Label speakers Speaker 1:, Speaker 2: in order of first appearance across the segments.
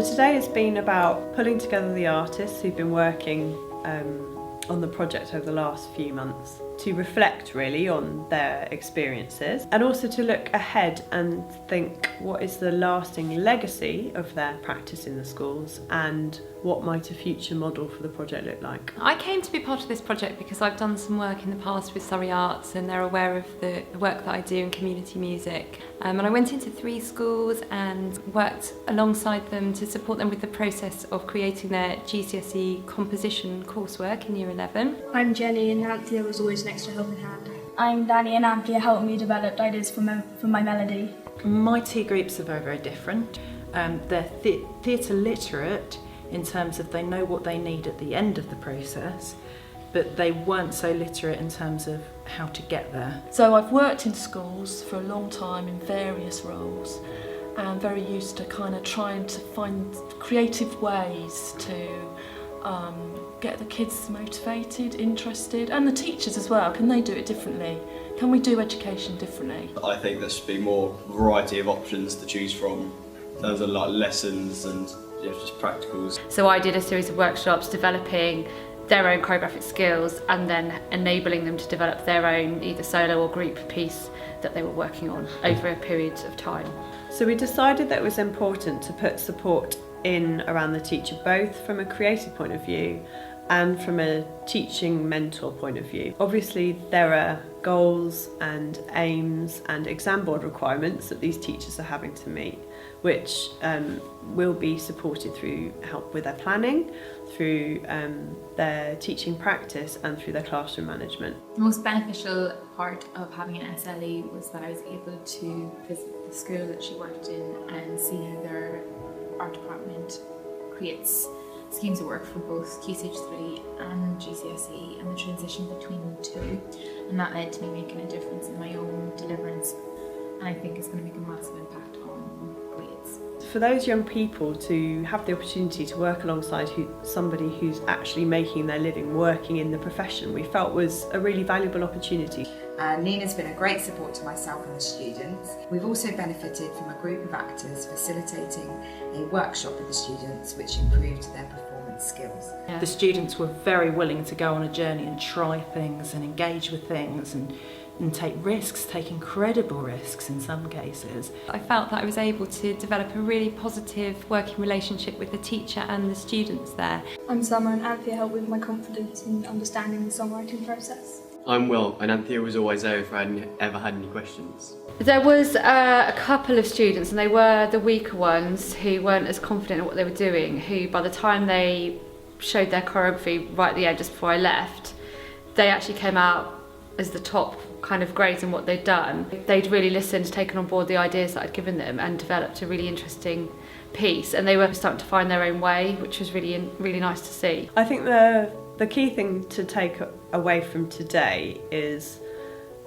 Speaker 1: So today has been about pulling together the artists who've been working on the project over the last few months to reflect really on their experiences and also to look ahead and think what is the lasting legacy of their practice in the schools and what might a future model for the project look like.
Speaker 2: I came to be part of this project because I've done some work in the past with Surrey Arts and they're aware of the work that I do in community music. And I went into 3 schools and worked alongside them to support them with the process of creating their GCSE composition coursework in Year 11.
Speaker 3: I'm Jenny and Anthea was always an extra helping hand.
Speaker 4: I'm Danny and Anthea helped me develop ideas for my melody.
Speaker 5: My 2 groups are very, very different. They're theatre literate in terms of they know what they need at the end of the process, but they weren't so literate in terms of how to get there.
Speaker 6: So I've worked in schools for a long time in various roles and very used to kind of trying to find creative ways to get the kids motivated, interested, and the teachers as well. Can they do it differently? Can we do education differently?
Speaker 7: I think there should be more variety of options to choose from in terms of like lessons and just practicals.
Speaker 2: So I did a series of workshops developing their own choreographic skills and then enabling them to develop their own either solo or group piece that they were working on over a period of time.
Speaker 1: So we decided that it was important to put support in around the teacher, both from a creative point of view and from a teaching mentor point of view. Obviously there are goals and aims and exam board requirements that these teachers are having to meet, which will be supported through help with their planning, through their teaching practice and through their classroom management.
Speaker 8: The most beneficial part of having an SLE was that I was able to visit the school that she worked in and see how their art department creates schemes of work for both Key Stage 3 and GCSE and the transition between the 2, and that led to me making a difference in my own deliverance, and I think it's going to make a massive impact on grades.
Speaker 1: For those young people to have the opportunity to work alongside somebody who's actually making their living working in the profession, we felt was a really valuable opportunity.
Speaker 9: Nina's been a great support to myself and the students. We've also benefited from a group of actors facilitating a workshop with the students which improved their performance skills.
Speaker 5: The students were very willing to go on a journey and try things and engage with things and take risks, take incredible risks in some cases.
Speaker 2: I felt that I was able to develop a really positive working relationship with the teacher and the students there.
Speaker 3: I'm Summer and Anthea helped with my confidence in understanding the songwriting process.
Speaker 10: I'm Will and Anthea was always there if I ever had any questions.
Speaker 2: There was a couple of students, and they were the weaker ones who weren't as confident in what they were doing, who by the time they showed their choreography right at the end just before I left, they actually came out as the top kind of grades in what they'd done. They'd really listened, taken on board the ideas that I'd given them and developed a really interesting piece, and they were starting to find their own way, which was really nice to see.
Speaker 1: I think the key thing to take away from today is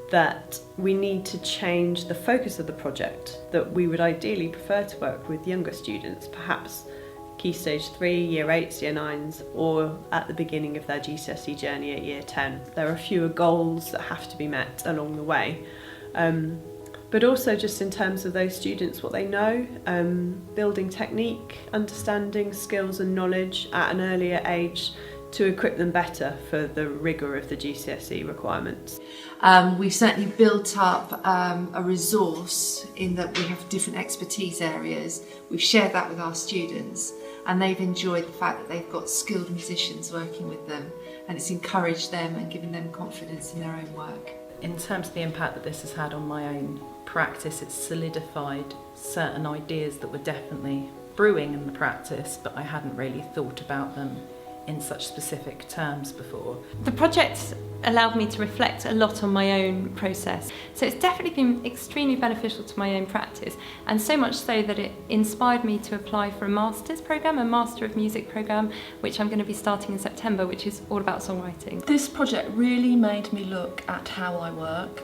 Speaker 1: that we need to change the focus of the project, that we would ideally prefer to work with younger students, perhaps Key Stage 3, Year 8s, Year 9s, or at the beginning of their GCSE journey at Year 10. There are fewer goals that have to be met along the way. But also just in terms of those students, what they know, building technique, understanding skills and knowledge at an earlier age to equip them better for the rigour of the GCSE requirements.
Speaker 11: We've certainly built up a resource in that we have different expertise areas. We've shared that with our students and they've enjoyed the fact that they've got skilled musicians working with them, and it's encouraged them and given them confidence in their own work.
Speaker 5: In terms of the impact that this has had on my own practice, it's solidified certain ideas that were definitely brewing in the practice, but I hadn't really thought about them in such specific terms before.
Speaker 2: The project allowed me to reflect a lot on my own process, so it's definitely been extremely beneficial to my own practice, and so much so that it inspired me to apply for a master's programme, a Master of Music programme, which I'm going to be starting in September, which is all about songwriting.
Speaker 6: This project really made me look at how I work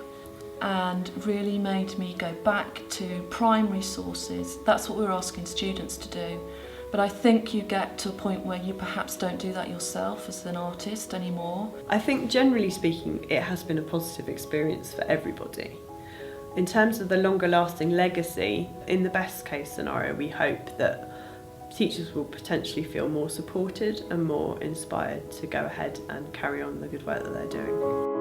Speaker 6: and really made me go back to primary sources. That's what we're asking students to do. But I think you get to a point where you perhaps don't do that yourself as an artist anymore.
Speaker 1: I think generally speaking it has been a positive experience for everybody. In terms of the longer lasting legacy, in the best case scenario we hope that teachers will potentially feel more supported and more inspired to go ahead and carry on the good work that they're doing.